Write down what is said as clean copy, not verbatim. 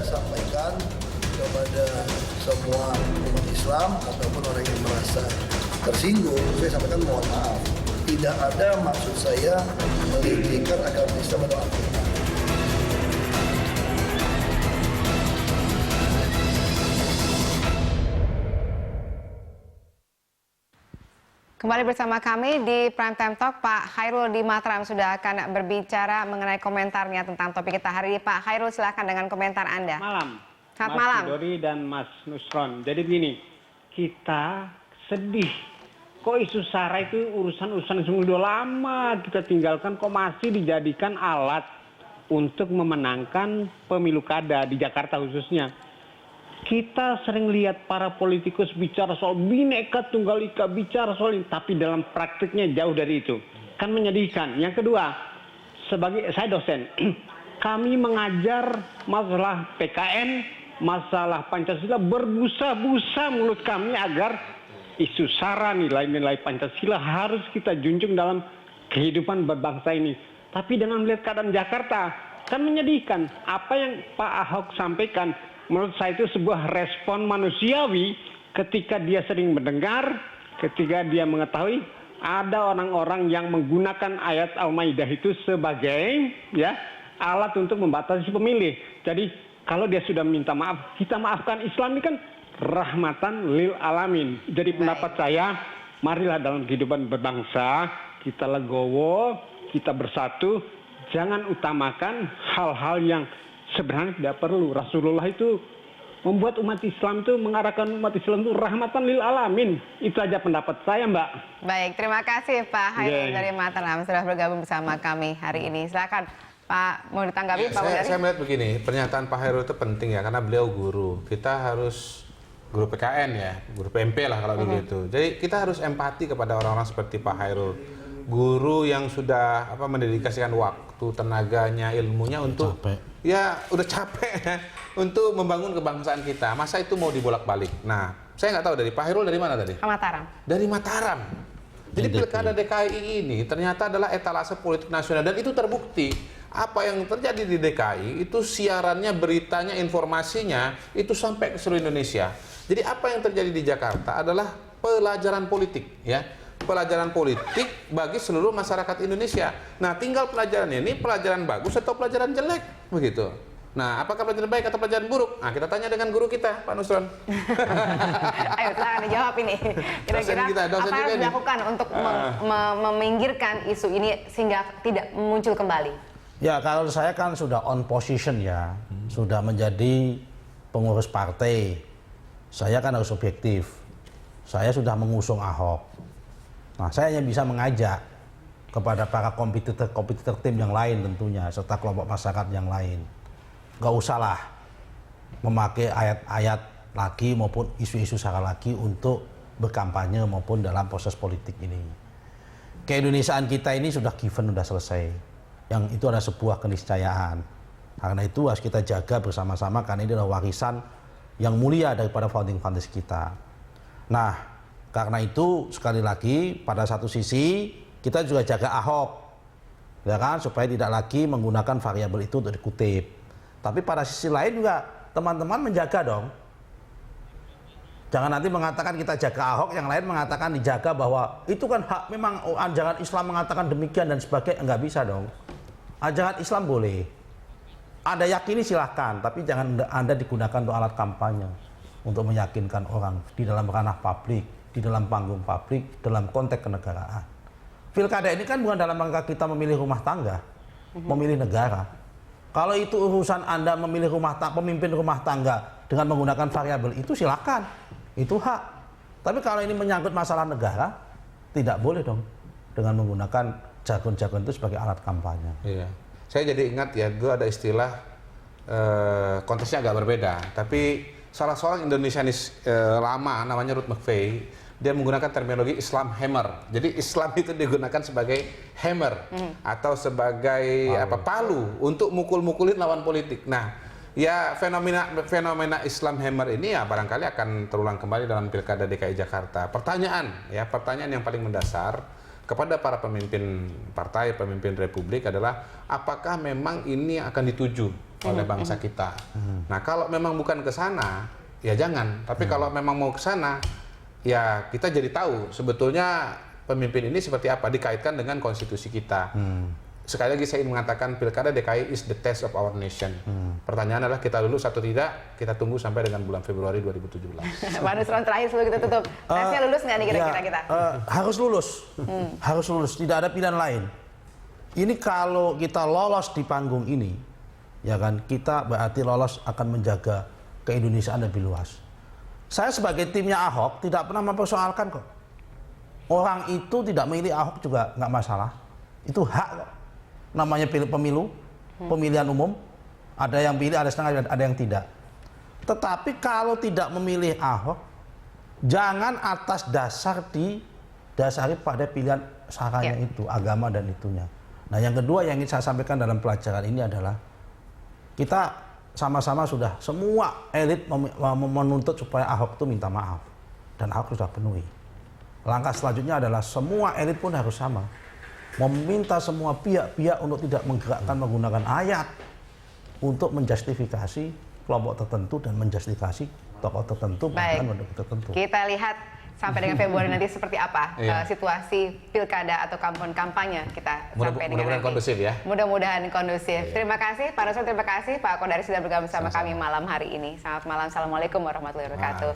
sampaikan kepada semua umat Islam ataupun orang yang merasa tersinggung, saya sampaikan mohon maaf. Tidak ada maksud saya meninggikan agama Islam atau Al-Quran. Kembali bersama kami di Prime Time Talk, Pak Khairul di Mataram sudah akan berbicara mengenai komentarnya tentang topik kita hari ini. Pak Khairul, silakan dengan komentar Anda. Malam. Selamat Mas malam. Dori dan Mas Nusron. Jadi begini, kita sedih. Kok isu SARA itu urusan-urusan yang sudah lama kita tinggalkan, kok masih dijadikan alat untuk memenangkan pemilu kada di Jakarta khususnya. Kita sering lihat para politikus bicara soal Bhinneka Tunggal Ika, bicara soal ini, tapi dalam praktiknya jauh dari itu. Kan menyedihkan. Yang kedua, sebagai saya dosen, kami mengajar masalah PKN, masalah Pancasila, berbusa-busa mulut kami agar isu SARA, nilai-nilai Pancasila harus kita junjung dalam kehidupan berbangsa ini. Tapi dengan melihat keadaan Jakarta, kan menyedihkan. Apa yang Pak Ahok sampaikan, menurut saya itu sebuah respon manusiawi ketika dia sering mendengar, ketika dia mengetahui ada orang-orang yang menggunakan ayat Al-Maidah itu sebagai alat untuk membatasi pemilih. Jadi kalau dia sudah minta maaf, kita maafkan. Islam ini kan rahmatan lil alamin. Jadi pendapat saya, marilah dalam kehidupan berbangsa kita legowo, kita bersatu, jangan utamakan hal-hal yang sebenarnya tidak perlu. Rasulullah itu membuat umat Islam itu, mengarahkan umat Islam itu rahmatan lil alamin. Itu aja pendapat saya, Mbak. Baik, terima kasih Pak Khairul dari Mataram sudah bergabung bersama kami hari ini. Silakan Pak, mau ditanggapi Pak Wudari? Saya melihat begini, pernyataan Pak Khairul itu penting ya, karena beliau guru. Kita harus guru PKN ya, guru PMP lah kalau dulu itu. Jadi kita harus empati kepada orang-orang seperti Pak Khairul. Guru yang sudah mendedikasikan waktu, tenaganya, ilmunya untuk udah capek ya, untuk membangun kebangsaan kita. Masa itu mau dibolak-balik? Nah, saya nggak tahu dari Pak Khairul dari mana tadi? Mataram. Dari Mataram. Jadi pilkada DKI ini ternyata adalah etalase politik nasional dan itu terbukti. Apa yang terjadi di DKI itu siarannya, beritanya, informasinya itu sampai ke seluruh Indonesia. Jadi apa yang terjadi di Jakarta adalah pelajaran politik ya. Pelajaran politik bagi seluruh masyarakat Indonesia. Nah, tinggal pelajarannya ini pelajaran bagus atau pelajaran jelek, begitu. Nah, apakah pelajaran baik atau pelajaran buruk? Nah, kita tanya dengan guru kita, Pak Nusron. Ayo, silakan dijawab ini. Kira-kira apa yang harus dilakukan untuk meminggirkan isu ini sehingga tidak muncul kembali? Ya, kalau saya kan sudah on position ya, sudah menjadi pengurus partai. Saya kan harus objektif. Saya sudah mengusung Ahok. Nah, saya hanya bisa mengajak kepada para kompetitor tim yang lain tentunya, serta kelompok masyarakat yang lain. Gak usahlah memakai ayat-ayat lagi maupun isu-isu SARA lagi untuk berkampanye maupun dalam proses politik ini. Keindonesiaan kita ini sudah given, sudah selesai. Yang itu adalah sebuah keniscayaan. Karena itu harus kita jaga bersama-sama karena ini adalah warisan yang mulia daripada founding fathers kita. Nah, karena itu sekali lagi pada satu sisi kita juga jaga Ahok, ya kan, supaya tidak lagi menggunakan variabel itu untuk dikutip. Tapi pada sisi lain juga teman-teman menjaga dong. Jangan nanti mengatakan kita jaga Ahok, yang lain mengatakan dijaga bahwa itu kan hak, memang ajaran Islam mengatakan demikian dan sebagainya. Enggak bisa dong. Ajaran Islam boleh. Anda yakini silahkan, tapi jangan Anda digunakan untuk alat kampanye untuk meyakinkan orang di dalam ranah publik, di dalam panggung publik, dalam konteks kenegaraan. Pilkada ini kan bukan dalam rangka kita memilih rumah tangga, memilih negara. Kalau itu urusan Anda memilih pemimpin rumah tangga dengan menggunakan variabel itu silakan, itu hak. Tapi kalau ini menyangkut masalah negara, tidak boleh dong dengan menggunakan jargon-jargon itu sebagai alat kampanye. Iya. Saya jadi ingat ya, dulu ada istilah konteksnya agak berbeda, tapi salah seorang Indonesianis lama namanya Ruth McVeigh, dia menggunakan terminologi Islam hammer. Jadi Islam itu digunakan sebagai hammer atau sebagai palu untuk mukul-mukulin lawan politik. Nah, ya fenomena Islam hammer ini ya barangkali akan terulang kembali dalam Pilkada DKI Jakarta. Pertanyaan yang paling mendasar kepada para pemimpin partai, pemimpin republik adalah apakah memang ini akan dituju oleh bangsa kita. Nah, kalau memang bukan ke sana, ya jangan. Tapi kalau memang mau ke sana, ya kita jadi tahu sebetulnya pemimpin ini seperti apa, dikaitkan dengan konstitusi kita. Sekali lagi saya ingin mengatakan pilkada DKI is the test of our nation. Pertanyaan adalah kita lulus atau tidak, kita tunggu sampai dengan bulan Februari 2017. Pak Nusron, terakhir sebelum kita tutup, tesnya lulus nggak nih kira-kira kita? Harus lulus, harus lulus, tidak ada pilihan lain. Ini kalau kita lolos di panggung ini, ya kan, kita berarti lolos akan menjaga keindonesiaan lebih luas. Saya sebagai timnya Ahok tidak pernah mempersoalkan kok. Orang itu tidak memilih Ahok juga nggak masalah, itu hak kok. Namanya pemilu, pemilihan umum, ada yang pilih, ada setengah, ada yang tidak. Tetapi kalau tidak memilih Ahok, jangan atas dasar didasari pada pilihan saranya itu, agama dan itunya. Nah, yang kedua yang ingin saya sampaikan dalam pelajaran ini adalah kita sama-sama sudah semua elit menuntut supaya Ahok itu minta maaf, dan Ahok sudah penuhi. Langkah selanjutnya adalah semua elit pun harus sama, meminta semua pihak-pihak untuk tidak menggerakkan menggunakan ayat untuk menjustifikasi kelompok tertentu dan menjustifikasi tokoh tertentu, bahkan pendukung tertentu. Kita lihat sampai dengan Februari nanti seperti apa situasi pilkada atau kampanye kita sampai dengan Mudah-mudahan kondusif ya. Mudah-mudahan kondusif. Terima kasih Pak Nusron, terima kasih Pak Kodari sudah bergabung bersama kami malam hari ini. Selamat malam, assalamualaikum warahmatullahi wabarakatuh.